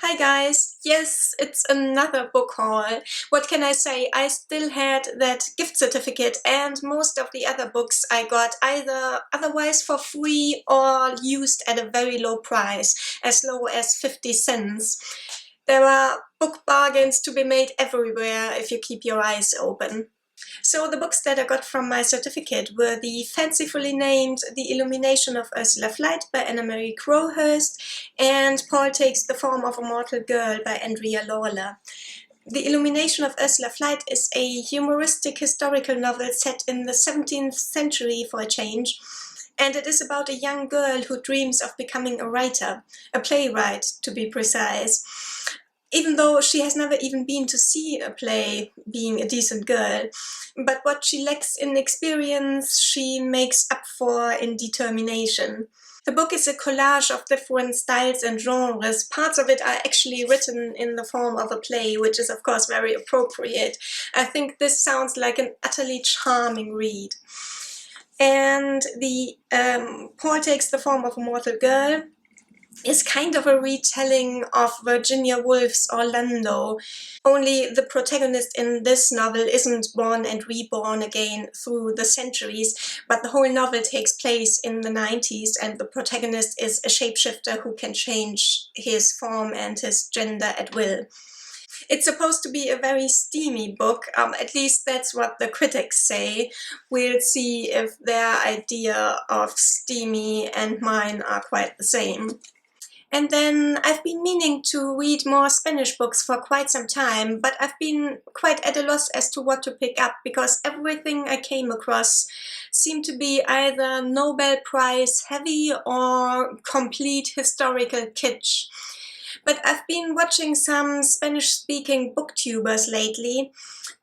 Hi guys, yes, it's another book haul. What can I say? I still had that gift certificate and most of the other books I got either otherwise for free or used at a very low price, as low as 50 cents. There are book bargains to be made everywhere if you keep your eyes open. So the books that I got from my certificate were the fancifully named The Illumination of Ursula by Anna-Marie Crowhurst and Paul Takes the Form of a Mortal Girl by Andrea Lawlor. The Illumination of Ursula is a humoristic historical novel set in the 17th century for a change, and it is about a young girl who dreams of becoming a writer, a playwright to be precise. Even though she has never even been to see a play, being a decent girl. But what she lacks in experience, she makes up for in determination. The book is a collage of different styles and genres. Parts of it are actually written in the form of a play, which is of course very appropriate. I think this sounds like an utterly charming read. And the Paul Takes the Form of a Mortal Girl is kind of a retelling of Virginia Woolf's Orlando, only the protagonist in this novel isn't born and reborn again through the centuries, but the whole novel takes place in the 90s and the protagonist is a shapeshifter who can change his form and his gender at will. It's supposed to be a very steamy book, at least that's what the critics say. We'll see if their idea of steamy and mine are quite the same. And then I've been meaning to read more Spanish books for quite some time, but I've been quite at a loss as to what to pick up because everything I came across seemed to be either Nobel Prize heavy or complete historical kitsch. But I've been watching some Spanish-speaking booktubers lately,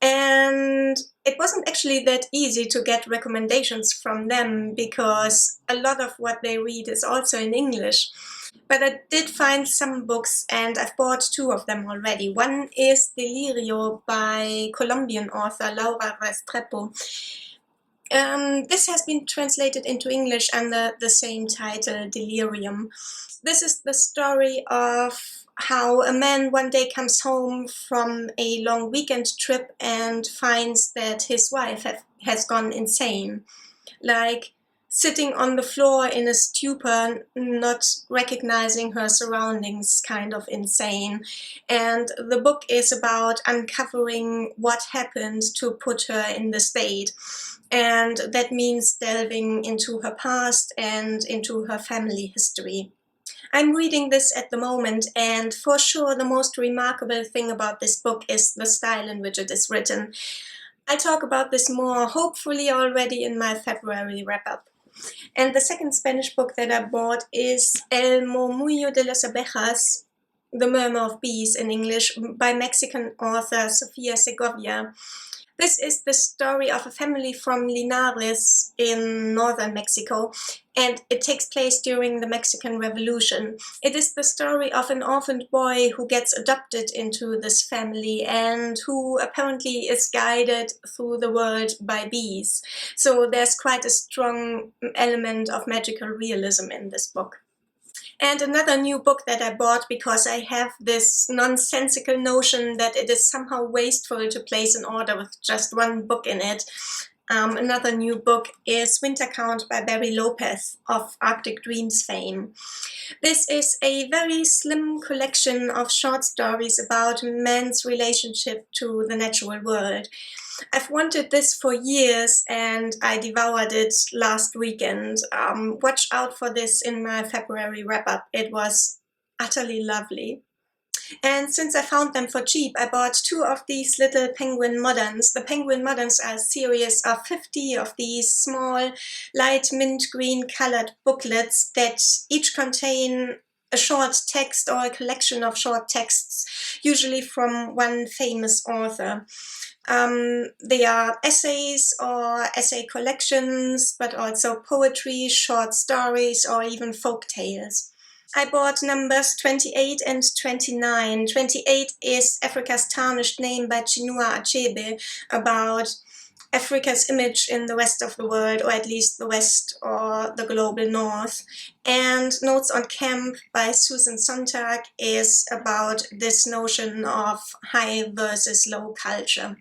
and it wasn't actually that easy to get recommendations from them because a lot of what they read is also in English. But I did find some books and I've bought two of them already. One is Delirio by Colombian author Restrepo. This has been translated into English under the same title, Delirium. This is the story of how a man one day comes home from a long weekend trip and finds that his wife has gone insane. Like sitting on the floor in a stupor, not recognizing her surroundings, kind of insane. And the book is about uncovering what happened to put her in the state. And that means delving into her past and into her family history. I'm reading this at the moment, and for sure the most remarkable thing about this book is the style in which it is written. I'll talk about this more, hopefully already in my February wrap-up. And the second Spanish book that I bought is El Murmullo de las Abejas, The Murmur of Bees in English, by Mexican author Sofía Segovia. This is the story of a family from Linares in northern Mexico, and it takes place during the Mexican Revolution. It is the story of an orphaned boy who gets adopted into this family and who apparently is guided through the world by bees. So there's quite a strong element of magical realism in this book. And another new book that I bought because I have this nonsensical notion that it is somehow wasteful to place an order with just one book in it. Another new book is Winter Count by Barry Lopez of Arctic Dreams fame. This is a very slim collection of short stories about man's relationship to the natural world. I've wanted this for years and I devoured it last weekend. Watch out for this in my February wrap-up. It was utterly lovely. And since I found them for cheap, I bought two of these little Penguin Moderns. The Penguin Moderns are a series of 50 of these small, light mint green colored booklets that each contain a short text or a collection of short texts, usually from one famous author. They are essays or essay collections, but also poetry, short stories, or even folk tales. I bought numbers 28 and 29. 28 is Africa's Tarnished Name by Chinua Achebe, about Africa's image in the rest of the world, or at least the West or the global North. And Notes on Camp by Susan Sontag is about this notion of high versus low culture.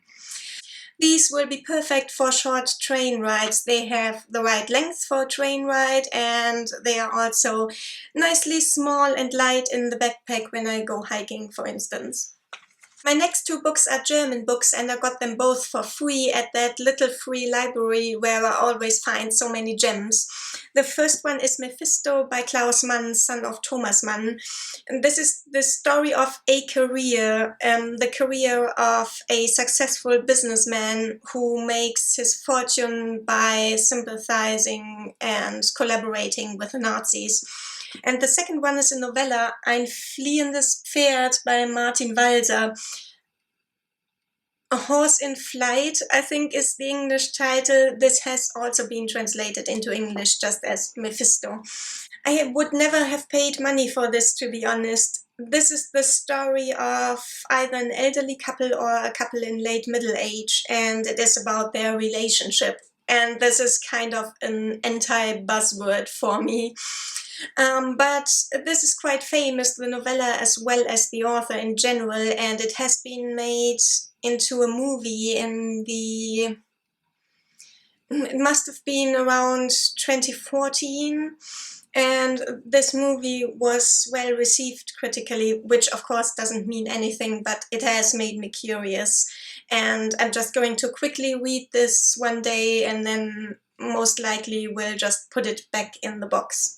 These will be perfect for short train rides. They have the right length for a train ride, and they are also nicely small and light in the backpack when I go hiking, for instance. My next two books are German books, and I got them both for free at that little free library where I always find so many gems. The first one is Mephisto by Klaus Mann, son of Thomas Mann. And this is the story of a career, the career of a successful businessman who makes his fortune by sympathizing and collaborating with the Nazis. And the second one is a novella, Ein fliehendes Pferd by Martin Walser. A Horse in Flight, I think, is the English title. This has also been translated into English, just as Mephisto. I would never have paid money for this, to be honest. This is the story of either an elderly couple or a couple in late middle age, and it is about their relationship. And this is kind of an anti-buzzword for me. But this is quite famous, the novella as well as the author in general, and it has been made into a movie in the... It must have been around 2014, and this movie was well received critically, which of course doesn't mean anything, but it has made me curious. And I'm just going to quickly read this one day and then most likely will just put it back in the box.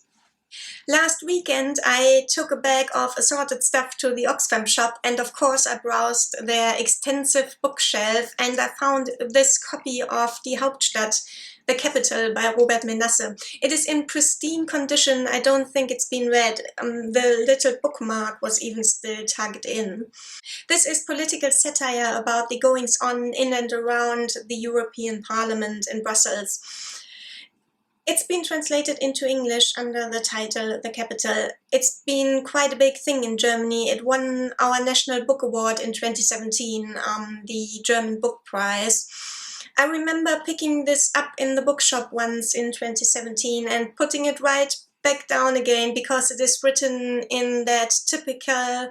Last weekend I took a bag of assorted stuff to the Oxfam shop, and of course I browsed their extensive bookshelf and I found this copy of Die Hauptstadt, The Capital by Robert Menasse. It is in pristine condition. I don't think it's been read. The little bookmark was even still tugged in. This is political satire about the goings-on in and around the European Parliament in Brussels. It's been translated into English under the title The Capital. It's been quite a big thing in Germany. It won our National Book Award in 2017, the German Book Prize. I remember picking this up in the bookshop once in 2017 and putting it right back down again because it is written in that typical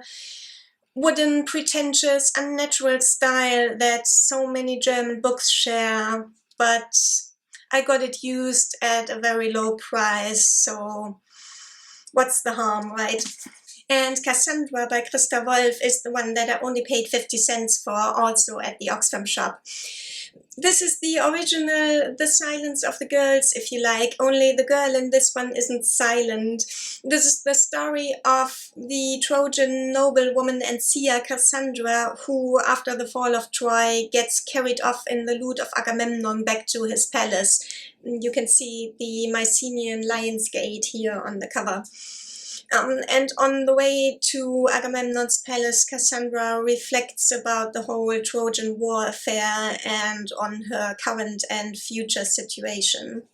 wooden, pretentious, unnatural style that so many German books share, but I got it used at a very low price, so what's the harm, right? And Kassandra by Christa is the one that I only paid 50 cents for, also at the Oxfam shop. This is the original The Silence of the Girls, if you like, only the girl in this one isn't silent. This is the story of the Trojan noblewoman and seer Kassandra, who, after the fall of Troy, gets carried off in the loot of Agamemnon back to his palace. You can see the Mycenaean Lion's Gate here on the cover. And on the way to Agamemnon's palace, Kassandra reflects about the whole Trojan War affair and on her current and future situation.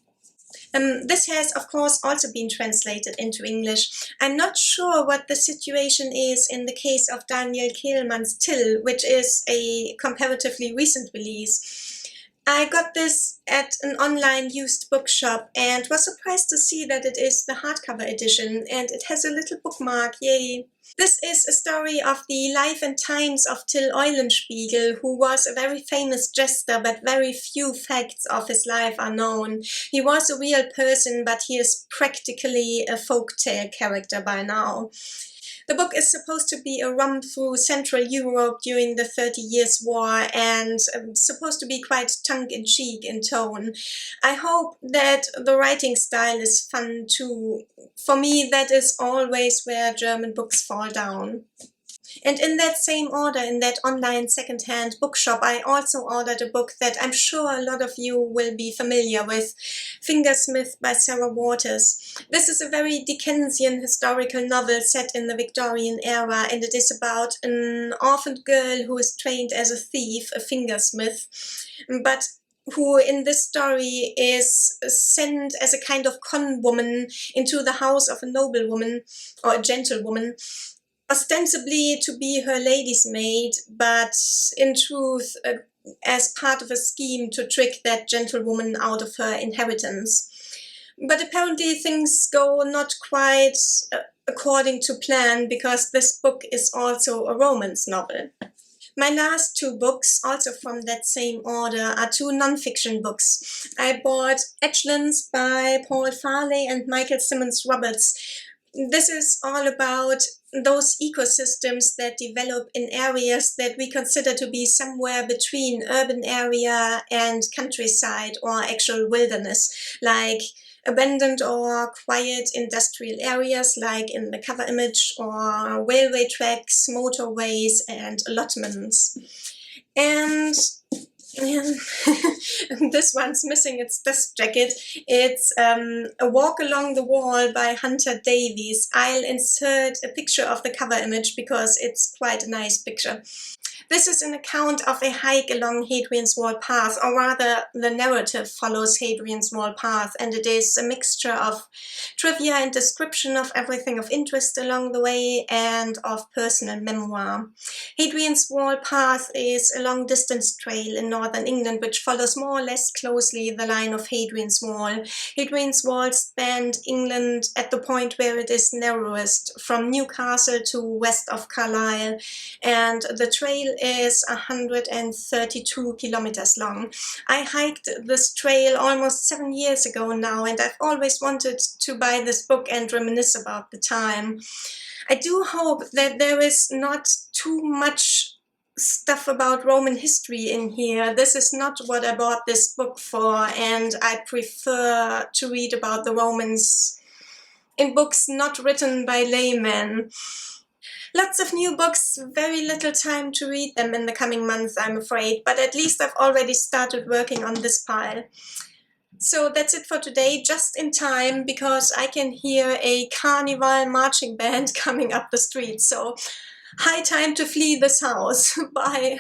This has, of course, also been translated into English. I'm not sure what the situation is in the case of Daniel Kehlmann's Tyll, which is a comparatively recent release. I got this at an online used bookshop and was surprised to see that it is the hardcover edition and it has a little bookmark, yay! This is a story of the life and times of Tyll Eulenspiegel, who was a very famous jester, but very few facts of his life are known. He was a real person, but he is practically a folktale character by now. The book is supposed to be a romp through Central Europe during the 30 Years' War and supposed to be quite tongue-in-cheek in tone. I hope that the writing style is fun too. For me, that is always where German books fall down. And in that same order, in that online second-hand bookshop, I also ordered a book that I'm sure a lot of you will be familiar with, Fingersmith by Sarah Waters. This is a very Dickensian historical novel set in the Victorian era, and it is about an orphaned girl who is trained as a thief, a fingersmith, but who in this story is sent as a kind of con woman into the house of a noblewoman, or a gentlewoman, ostensibly to be her lady's maid, but in truth as part of a scheme to trick that gentlewoman out of her inheritance. But apparently things go not quite according to plan, because this book is also a romance novel. My last two books, also from that same order, are two non-fiction books. I bought Edgelands by Paul Farley and Michael Simmons Roberts. This is all about those ecosystems that develop in areas that we consider to be somewhere between urban area and countryside or actual wilderness, like abandoned or quiet industrial areas like in the cover image, or railway tracks, motorways, and allotments. And this one's missing its dust jacket. It's A Walk Along the Wall by Hunter Davies. I'll insert a picture of the cover image because it's quite a nice picture. This is an account of a hike along Hadrian's Wall Path, or rather the narrative follows Hadrian's Wall Path, and it is a mixture of trivia and description of everything of interest along the way and of personal memoir. Hadrian's Wall Path is a long-distance trail in northern England which follows more or less closely the line of Hadrian's Wall. Hadrian's Wall spanned England at the point where it is narrowest, from Newcastle to west of Carlisle, and the trail is 132 kilometers long. I hiked this trail almost 7 years ago now, and I've always wanted to buy this book and reminisce about the time. I do hope that there is not too much stuff about Roman history in here. This is not what I bought this book for, and I prefer to read about the Romans in books not written by laymen. Lots of new books, very little time to read them in the coming months, I'm afraid, but at least I've already started working on this pile. So that's it for today, just in time, because I can hear a carnival marching band coming up the street. So high time to flee this house. Bye.